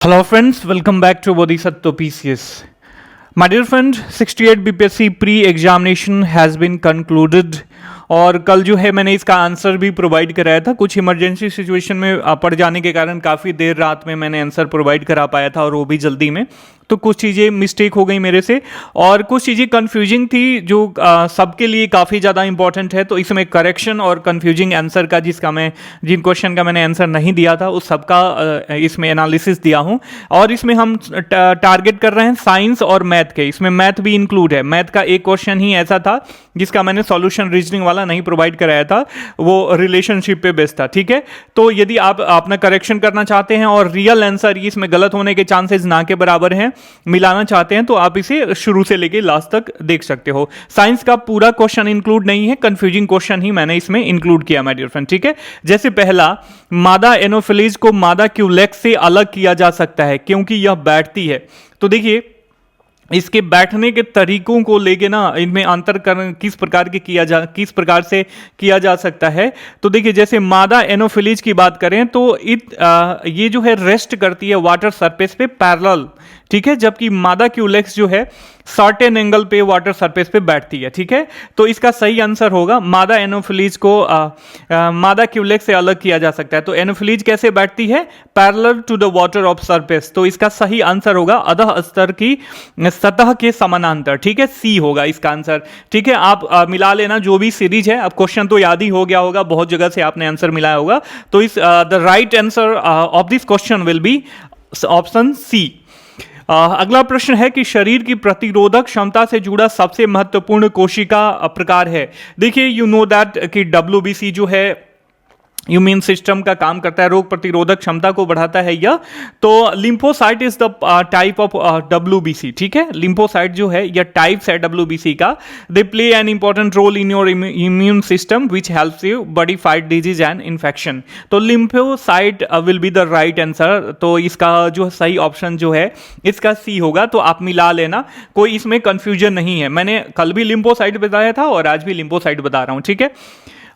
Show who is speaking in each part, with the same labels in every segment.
Speaker 1: Hello friends, welcome back to Bodhisattva PCS. My dear friend, 68 BPSC pre-examination has been concluded और कल जो है मैंने इसका आंसर भी प्रोवाइड कराया था। कुछ इमरजेंसी सिचुएशन में पड़ जाने के कारण काफ़ी देर रात में मैंने आंसर प्रोवाइड करा पाया था और वो भी जल्दी में, तो कुछ चीज़ें मिस्टेक हो गई मेरे से और कुछ चीज़ें कंफ्यूजिंग थी जो सबके लिए काफ़ी ज़्यादा इंपॉर्टेंट है। तो इसमें करेक्शन और कंफ्यूजिंग आंसर का जिन क्वेश्चन का मैंने आंसर नहीं दिया था उस सबका इसमें एनालिसिस दिया हूँ। और इसमें हम टारगेट कर रहे हैं साइंस और मैथ के, इसमें मैथ भी इंक्लूड है। मैथ का एक क्वेश्चन ही ऐसा था जिसका मैंने सॉल्यूशन रीजनिंग वाला नहीं प्रोवाइड कराया था, वो रिलेशनशिप पे बेस्ड था। ठीक है, तो यदि आप अपना करेक्शन करना चाहते हैं और रियल आंसर इसमें गलत होने के चांसेस ना के बराबर हैं, मिलाना चाहते हैं, तो आप इसे शुरू से लेके लास्ट तक देख सकते हो। साइंस का पूरा क्वेश्चन इंक्लूड नहीं है, कंफ्यूजिंग क्वेश्चन ही मैंने इसमें इंक्लूड किया माय डियर फ्रेंड। ठीक है, जैसे पहला, मादा एनोफिलीज को मादा क्यूलेक्स से अलग किया जा सकता है क्योंकि यह बैठती है। तो देखिए इसके बैठने के तरीकों को लेके ना इनमें अंतर किस प्रकार से किया जा सकता है। तो देखिए जैसे मादा एनोफिलीज की बात करें तो ये जो है रेस्ट करती है वाटर सरफेस पे पैरेलल, ठीक है, जबकि मादा क्यूलेक्स जो है सर्टेन एंगल पे वाटर सरफेस पे बैठती है। ठीक है, तो इसका सही आंसर होगा मादा एनोफिलीज को मादा क्यूलेक्स से अलग किया जा सकता है। तो एनोफिलीज कैसे बैठती है? Parallel to the water of surface. तो इसका सही आंसर होगा अधः स्तर की सतह के समानांतर। ठीक है, सी होगा इसका आंसर। ठीक है, आप मिला लेना जो भी सीरीज है। अब क्वेश्चन तो याद ही हो गया होगा, बहुत जगह से आपने आंसर मिलाया होगा। तो इस the right answer of this question will be option C. अगला प्रश्न है कि शरीर की प्रतिरोधक क्षमता से जुड़ा सबसे महत्वपूर्ण कोशिका प्रकार है। देखिए यू नो दैट कि WBC जो है इम्यून सिस्टम का काम करता है, रोग प्रतिरोधक क्षमता को बढ़ाता है यह। तो lymphocyte is the type of WBC। ठीक है, लिम्फोसाइट जो है यह टाइप्स है WBC का। They play an important role in your immune system which helps you body fight disease and infection. तो lymphocyte will be the right answer. तो इसका जो सही ऑप्शन जो है इसका सी होगा। तो आप मिला लेना, कोई इसमें कंफ्यूजन नहीं है। मैंने कल भी लिम्फोसाइट बताया था और आज भी लिम्फोसाइट बता रहा हूं। ठीक है,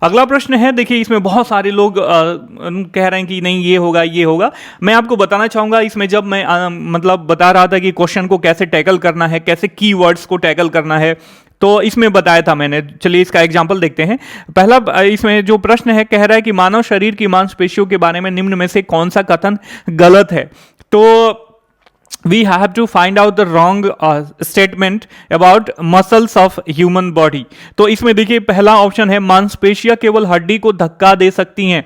Speaker 1: अगला प्रश्न है, देखिए इसमें बहुत सारे लोग कह रहे हैं कि नहीं ये होगा ये होगा। मैं आपको बताना चाहूंगा इसमें जब मैं मतलब बता रहा था कि क्वेश्चन को कैसे टैकल करना है, कैसे कीवर्ड्स को टैकल करना है, तो इसमें बताया था मैंने। चलिए इसका एग्जांपल देखते हैं। पहला इसमें जो प्रश्न है कह रहा है कि मानव शरीर की मांसपेशियों के बारे में निम्न में से कौन सा कथन गलत है। तो we have to find out the wrong statement about muscles of human body। तो इसमें देखिए पहला ऑप्शन है मांसपेशियां केवल हड्डी को धक्का दे सकती हैं।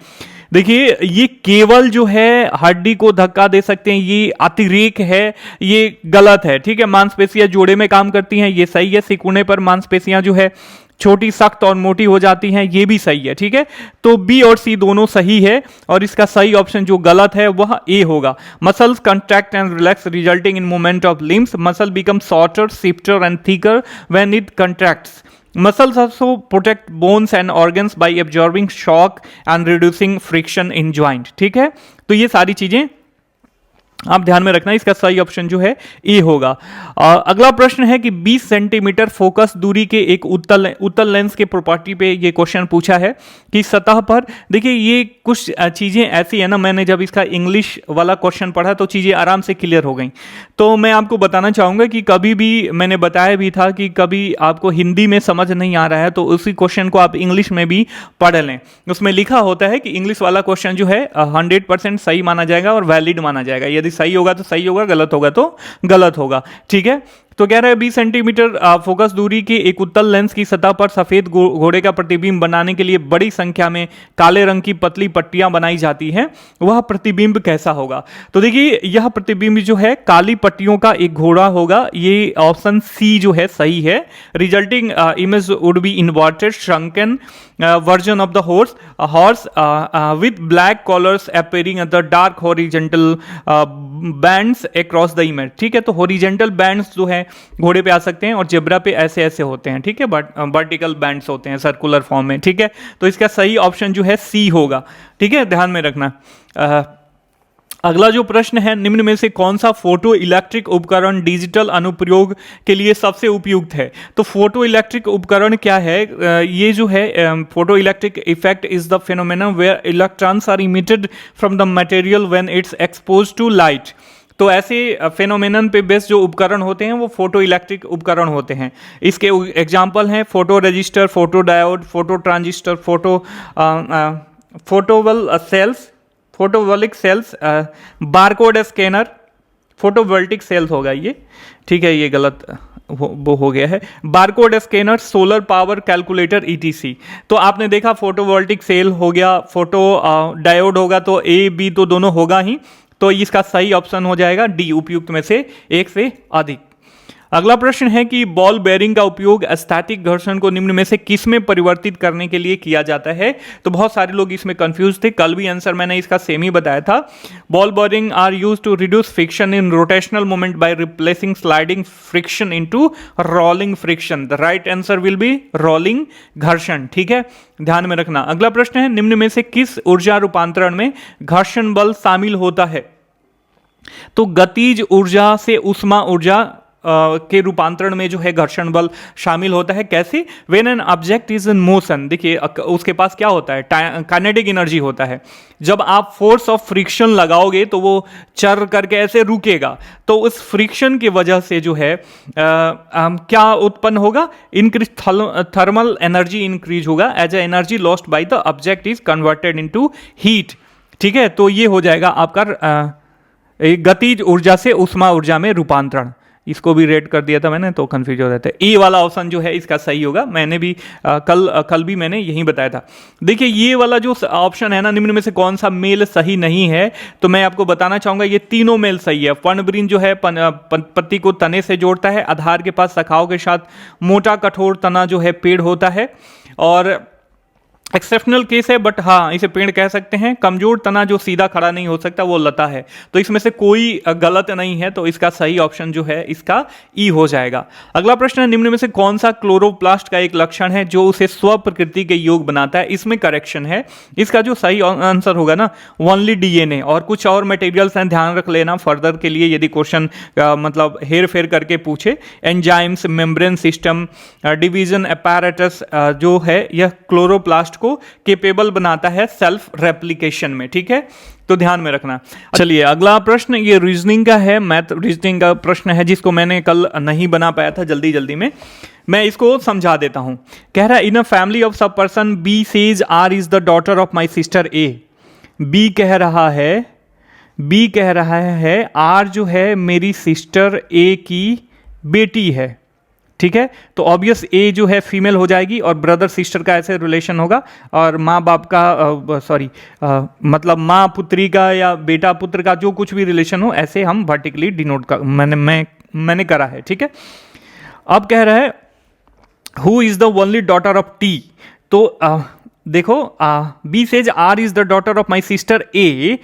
Speaker 1: देखिए ये केवल जो है हड्डी को धक्का दे सकते हैं, ये अतिरेक है, ये गलत है। ठीक है, मांसपेशियां जोड़े में काम करती हैं, ये सही है। सिकुड़ने पर मांसपेशियां जो है छोटी, सख्त और मोटी हो जाती हैं, ये भी सही है। ठीक है, तो बी और सी दोनों सही है और इसका सही ऑप्शन जो गलत है वह ए होगा। Muscles contract and relax resulting in movement of limbs. Muscle become shorter, swifter and thicker when it contracts. Muscles also protect bones and organs by absorbing shock and reducing friction in joint। ठीक है, तो ये सारी चीजें आप ध्यान में रखना। इसका सही ऑप्शन जो है ए होगा। अगला प्रश्न है कि 20 सेंटीमीटर फोकस दूरी के एक उत्तल लेंस के प्रॉपर्टी पे ये क्वेश्चन पूछा है कि सतह पर, देखिए ये कुछ चीज़ें ऐसी है ना, मैंने जब इसका इंग्लिश वाला क्वेश्चन पढ़ा तो चीज़ें आराम से क्लियर हो गई। तो मैं आपको बताना चाहूँगा कि कभी भी मैंने बताया भी था कि कभी आपको हिंदी में समझ नहीं आ रहा है तो उसी क्वेश्चन को आप इंग्लिश में भी पढ़ लें। उसमें लिखा होता है कि इंग्लिश वाला क्वेश्चन जो है 100% सही माना जाएगा और वैलिड माना जाएगा। यदि सही होगा तो सही होगा, गलत होगा तो गलत होगा। ठीक है, तो कह रहा है 20 सेंटीमीटर फोकस दूरी के एक उत्तल लेंस की सतह पर सफेद घोड़े का प्रतिबिंब बनाने के लिए बड़ी संख्या में काले रंग की पतली पट्टियां बनाई जाती हैं, वह प्रतिबिंब कैसा होगा। तो देखिए यह प्रतिबिंब जो है काली पट्टियों का एक घोड़ा होगा, ये ऑप्शन सी जो है सही है। Resulting image would be inverted shrunken version of the horse with black collars appearing at the dark horizontal bands across the image। ठीक है, तो horizontal bands जो है घोड़े पे आ सकते हैं और जेब्रा पे ऐसे ऐसे होते हैं। ठीक है, बट वर्टिकल बैंड्स होते हैं सर्कुलर फॉर्म में। ठीक है, तो इसका सही ऑप्शन जो है सी होगा। ठीक है, ध्यान में रखना। अगला जो प्रश्न है, निम्न में से कौन सा फोटो इलेक्ट्रिक उपकरण डिजिटल अनुप्रयोग के लिए सबसे उपयुक्त है। तो फोटो इलेक्ट्रिक उपकरण क्या है? ये जो है photo electric effect is the phenomenon where electrons are emitted from the material when it's exposed to light. तो ऐसे फेनोमेनन पे बेस्ड जो उपकरण होते हैं वो फोटो इलेक्ट्रिक उपकरण होते हैं। इसके एग्जाम्पल हैं photo resistor, photo diode, photo transistor, photovoltaic cells, barcode scanner, photovoltaic cells होगा ये, ठीक है, ये गलत वो हो गया है, barcode scanner, solar power calculator etc. तो आपने देखा फोटोवोल्टिक सेल हो गया, फोटो डायोड होगा, तो ए बी तो दोनों होगा ही, तो इसका सही ऑप्शन हो जाएगा डी, उपयुक्त में से एक से अधिक। अगला प्रश्न है कि बॉल बेयरिंग का उपयोग स्टैटिक घर्षण को निम्न में से किस में परिवर्तित करने के लिए किया जाता है। तो बहुत सारे लोग इसमें कंफ्यूज थे, कल भी आंसर मैंने इसका सेम ही बताया था। Ball bearing are used to reduce friction in rotational moment by replacing sliding friction into rolling friction. The right answer will be rolling घर्षण, ठीक है, ध्यान में रखना। अगला प्रश्न है निम्न में से किस ऊर्जा रूपांतरण में घर्षण बल शामिल होता है। तो गतिज ऊर्जा से ऊष्मा ऊर्जा के रूपांतरण में जो है घर्षण बल शामिल होता है। कैसे? When an object is in motion, देखिए उसके पास क्या होता है, काइनेटिक एनर्जी होता है। जब आप फोर्स ऑफ फ्रिक्शन लगाओगे तो वो चर करके ऐसे रुकेगा, तो उस फ्रिक्शन की वजह से जो है क्या उत्पन्न होगा, इंक्रीज थर्मल एनर्जी इंक्रीज होगा as a energy lost by the object is converted into heat, ठीक है। तो ये हो जाएगा आपका गतिज ऊर्जा से ऊष्मा ऊर्जा में रूपांतरण। इसको भी रेड कर दिया था मैंने, तो कंफ्यूज हो जाता है। ए वाला ऑप्शन जो है इसका सही होगा, मैंने भी कल भी मैंने यही बताया था। देखिए ये वाला जो ऑप्शन है ना, निम्न में से कौन सा मेल सही नहीं है, तो मैं आपको बताना चाहूंगा ये तीनों मेल सही है। पर्णवृंत जो है पत्ती को तने से जोड़ता है, आधार के पास शाखाओं के साथ मोटा कठोर तना जो है पेड़ होता है, और एक्सेप्शनल केस है बट हाँ इसे पेड़ कह सकते हैं। कमजोर तना जो सीधा खड़ा नहीं हो सकता वो लता है। तो इसमें से कोई गलत नहीं है, तो इसका सही ऑप्शन जो है इसका ई हो जाएगा। अगला प्रश्न है निम्न में से कौन सा क्लोरोप्लास्ट का एक लक्षण है जो उसे स्व प्रकृति के योग बनाता है। इसमें करेक्शन है, इसका जो सही आंसर होगा ना ओनली डीएनए, और कुछ और मटेरियल्स हैं, ध्यान रख लेना फर्दर के लिए यदि क्वेश्चन मतलब हेर फेर करके पूछे। Enzymes, membrane system, division apparatus जो है यह क्लोरोप्लास्ट को केपेबल बनाता है सेल्फ रेप्लिकेशन में, ठीक है, तो ध्यान में रखना। चलिए अगला प्रश्न ये रीजनिंग का है, मैथ रीजनिंग का प्रश्न है जिसको मैंने कल नहीं बना पाया था जल्दी में, मैं इसको समझा देता हूं। कह रहा है इन अ फैमिली ऑफ सब person B says R is the daughter of my sister A. B कह रहा है आर जो है मेरी सिस्टर ए की बेटी है, ठीक है। तो ऑब्वियस ए जो है फीमेल हो जाएगी और ब्रदर सिस्टर का ऐसे रिलेशन होगा, और माँ बाप का मतलब माँ पुत्री का या बेटा पुत्र का जो कुछ भी रिलेशन हो ऐसे हम वर्टिकली डिनोट कर मैंने करा है, ठीक है। अब कह रहा है who is the only daughter of T. तो देखो B says R is the daughter of my sister A,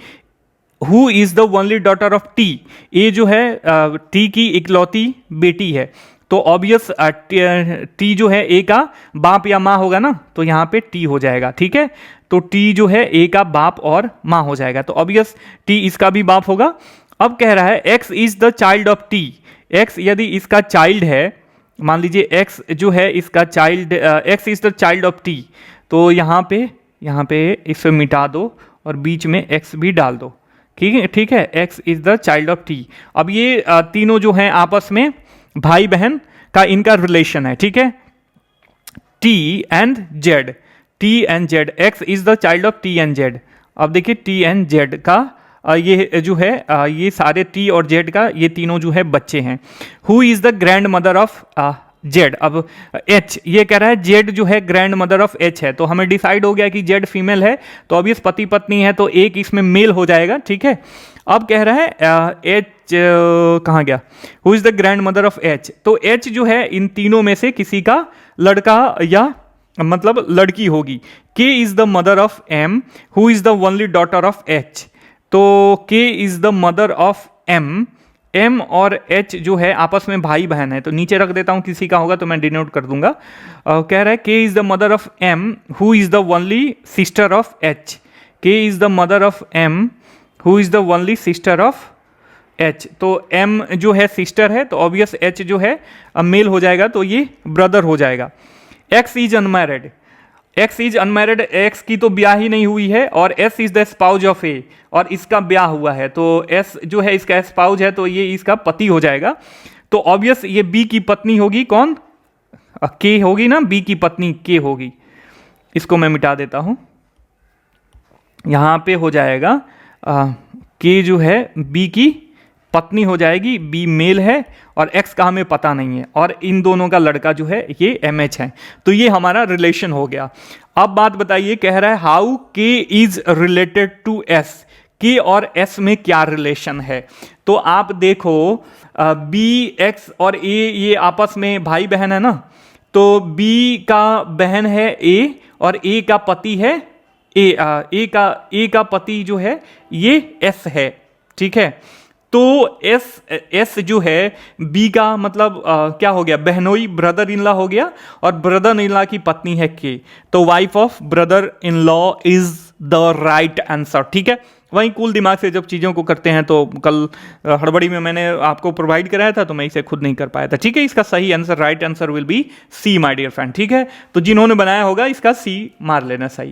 Speaker 1: who is the only daughter of T. A जो है टी की इकलौती बेटी है, तो ऑब्वियस टी जो है ए का बाप या माँ होगा ना, तो यहाँ पे टी हो जाएगा, ठीक है। तो टी जो है ए का बाप और माँ हो जाएगा, तो ऑब्वियस टी इसका भी बाप होगा। अब कह रहा है x is the child of T. X यदि इसका चाइल्ड है, मान लीजिए एक्स जो है इसका child, x is the child of T, तो यहाँ पे इसे मिटा दो और बीच में एक्स भी डाल दो, ठीक है। X is the child of T. अब ये तीनों जो हैं आपस में भाई बहन का इनका रिलेशन है, ठीक है। T and Z, x is the child of T and Z. अब देखिए टी एंड जेड का ये जो है ये सारे टी और जेड का ये तीनों जो है बच्चे हैं। Who is the grand mother of Z. अब एच ये कह रहा है जेड जो है ग्रैंड मदर ऑफ एच है, तो हमें डिसाइड हो गया कि जेड फीमेल है, तो अब इस पति पत्नी है तो एक इसमें मेल हो जाएगा, ठीक है। अब कह रहा है एच कहाँ गया, who is the grand mother of H. तो एच जो है इन तीनों में से किसी का लड़का या मतलब लड़की होगी। K is the mother of M, who is the only daughter of H. तो K is the mother of M, M और एच जो है आपस में भाई बहन है, तो नीचे रख देता हूं, किसी का होगा तो मैं डिनोट कर दूंगा। कह रहा है K is the mother of M, who is the only sister of H. K is the mother of M, who is the only sister of H. तो एम जो है सिस्टर है, तो ऑब्वियस एच जो है मेल हो जाएगा, तो ये ब्रदर हो जाएगा। X is unmarried. X is unmarried, X की तो ब्याह ही नहीं हुई है, और S is the spouse of A, और इसका ब्याह हुआ है, तो एस जो है इसका स्पाउज है, तो ये इसका पति हो जाएगा। तो ऑब्वियस ये बी की पत्नी होगी, कौन, के होगी ना, बी की पत्नी के होगी। इसको मैं मिटा देता हूं, यहां पे हो जाएगा के जो है बी की पत्नी हो जाएगी, बी मेल है और एक्स का हमें पता नहीं है, और इन दोनों का लड़का जो है ये एम एच है। तो ये हमारा रिलेशन हो गया। अब बात बताइए, कह रहा है हाउ के इज रिलेटेड टू एस, के और एस में क्या रिलेशन है। तो आप देखो बी एक्स और ए ये आपस में भाई बहन है ना, तो बी का बहन है ए और ए का पति है ए का पति जो है ये एस है, ठीक है। तो एस जो है बी का मतलब क्या हो गया, बहनोई ब्रदर इन लॉ हो गया, और ब्रदर इन लॉ की पत्नी है के, तो wife of brother in law is the right answer, ठीक है। वहीं कूल दिमाग से जब चीज़ों को करते हैं, तो कल हड़बड़ी में मैंने आपको प्रोवाइड कराया था, तो मैं इसे खुद नहीं कर पाया था, ठीक है। इसका सही answer, right answer will be C my dear friend, ठीक है। तो जिन्होंने बनाया होगा इसका सी मार लेना सही।